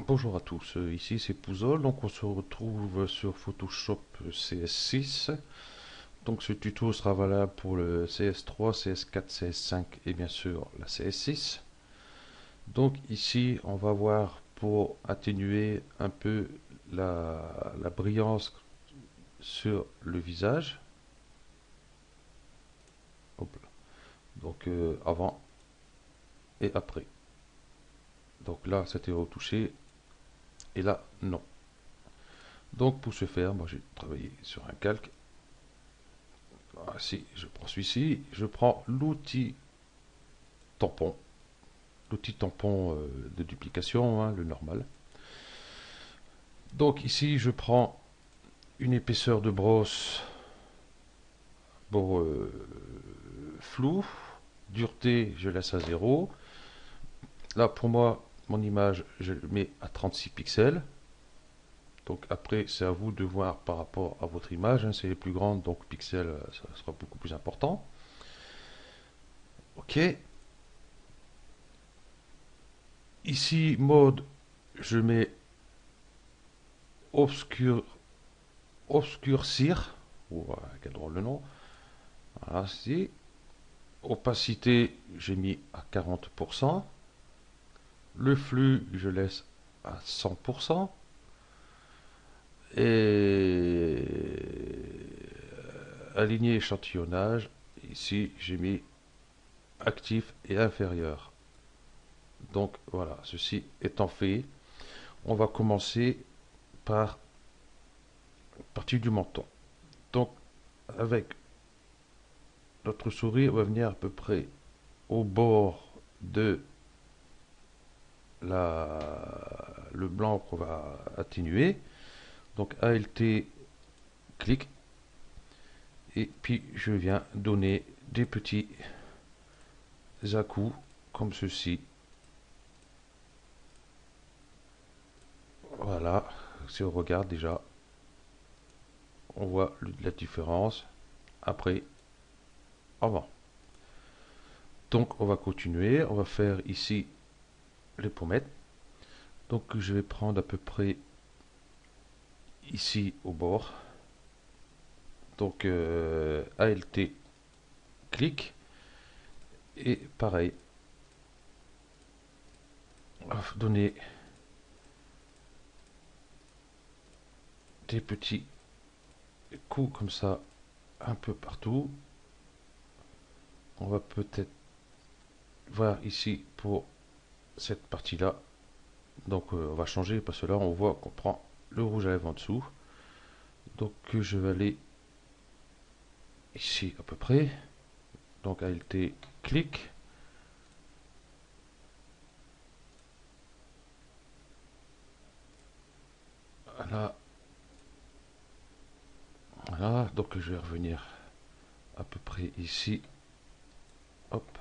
Bonjour à tous, ici c'est Pouzol, donc on se retrouve sur Photoshop CS6. Donc ce tuto sera valable pour le CS3, CS4, CS5 et bien sûr la CS6. Donc ici on va voir pour atténuer un peu la brillance sur le visage. Hop là. Donc avant et après. Donc là c'était retouché et là non. Donc pour ce faire, moi j'ai travaillé sur un calque. Si je prends celui-ci, je prends tampon, l'outil tampon de duplication, hein, le normal. Donc ici, je prends une épaisseur de brosse pour flou, dureté, je laisse à 0. Là, pour moi, mon image, je le mets à 36 pixels. Donc après, c'est à vous de voir par rapport à votre image. Hein, c'est les plus grandes, donc pixels, ça sera beaucoup plus important. Ok. Ici, mode, je mets obscur, obscurcir. Oh, quel drôle de nom. Voilà, si. Opacité, j'ai mis à 40%. Le flux, je laisse à 100%. Et aligné échantillonnage, ici j'ai mis actif et inférieur. Donc voilà, ceci étant fait, on va commencer par partie du menton. Donc avec notre souris, on va venir à peu près au bord de le blanc qu'on va atténuer. Donc ALT, clic, et puis je viens donner des petits à-coups comme ceci. Voilà, si on regarde déjà, on voit la différence après, avant. Donc on va continuer, on va faire ici les pommettes. Donc je vais prendre à peu près ici au bord. Donc ALT, clic, et pareil, on va donner des petits coups comme ça un peu partout. On va peut-être voir ici pour cette partie là. Donc on va changer parce que là on voit qu'on prend le rouge à lèvres en dessous. Donc je vais aller ici à peu près. Donc ALT, clic. Voilà. Voilà. Donc je vais revenir à peu près ici. Hop.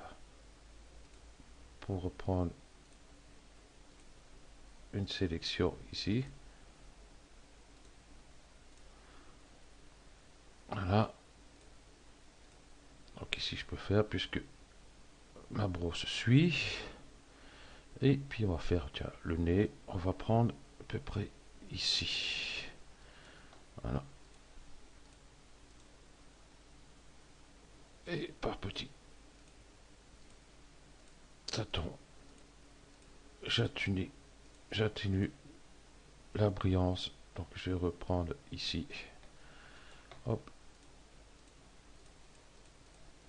Pour reprendre une sélection ici. Voilà. Donc ici je peux faire puisque ma brosse suit. Et puis on va faire, tiens, le nez. On va prendre à peu près ici. Voilà. Et par petit tâton, j'atténue la brillance. Donc je vais reprendre ici. Hop.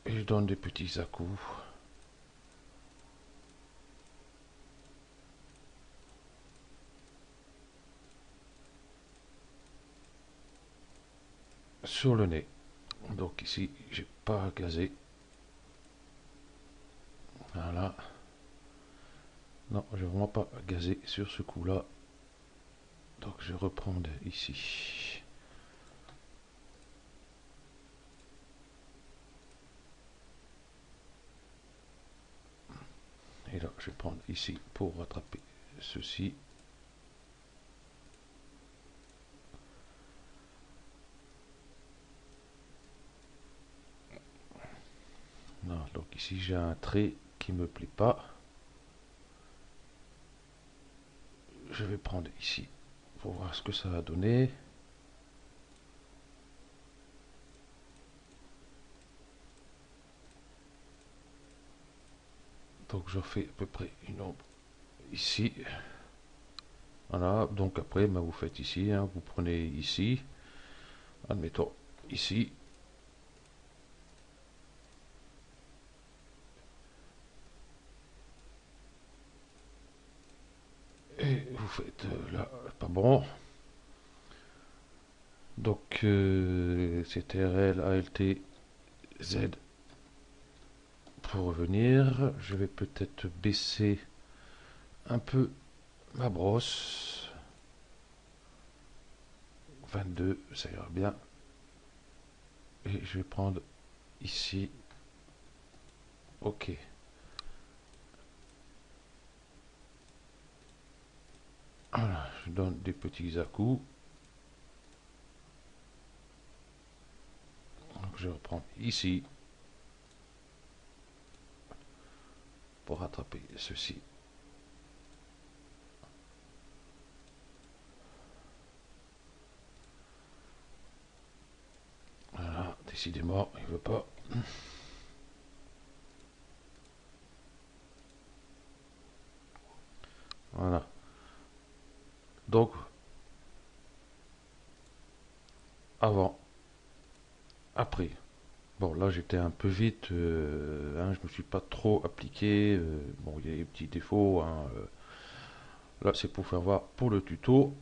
Et je donne des petits à-coups. Sur le nez. Donc ici, j'ai pas gazé. Voilà. Non, je vais vraiment pas gazé sur ce coup-là. Donc je vais reprendre ici. Et là, je vais prendre ici pour rattraper ceci. Non, donc ici j'ai un trait qui me plaît pas. je vais prendre ici pour voir ce que ça va donner. Donc je fais à peu près une ombre ici. Voilà, donc après ben, vous faites ici, hein, vous prenez ici, admettons ici, et vous faites là, pas bon. Donc CTRL, ALT, Z pour revenir. Je vais peut-être baisser un peu ma brosse. 22, ça ira bien. Et je vais prendre ici. OK. Voilà, je donne des petits à-coups. Donc je reprends ici pour rattraper ceci. Voilà, décidément, il veut pas. Voilà. Donc, avant, après. Bon, là j'étais un peu vite, hein, je me suis pas trop appliqué. Bon, il y a des petits défauts, hein, là c'est pour faire voir pour le tuto.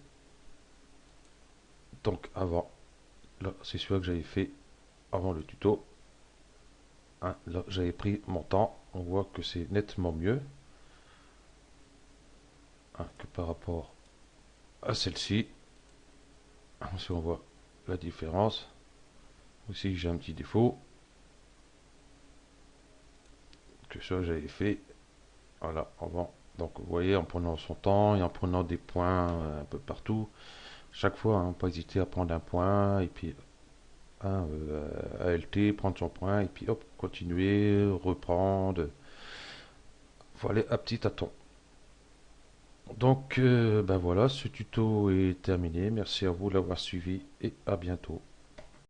Donc avant, là c'est celui que j'avais fait avant le tuto. Hein, là j'avais pris mon temps. On voit que c'est nettement mieux, hein, que par rapport à celle-ci. Si on voit la différence. Aussi j'ai un petit défaut que ça j'avais fait. Voilà, avant. Donc vous voyez, en prenant son temps et en prenant des points un peu partout. Chaque fois, hein, pas hésiter à prendre un point et puis hein, ALT, prendre son point et puis hop, continuer, reprendre. Voilà, à petit tâton. Donc ben voilà, ce tuto est terminé. Merci à vous de l'avoir suivi et à bientôt.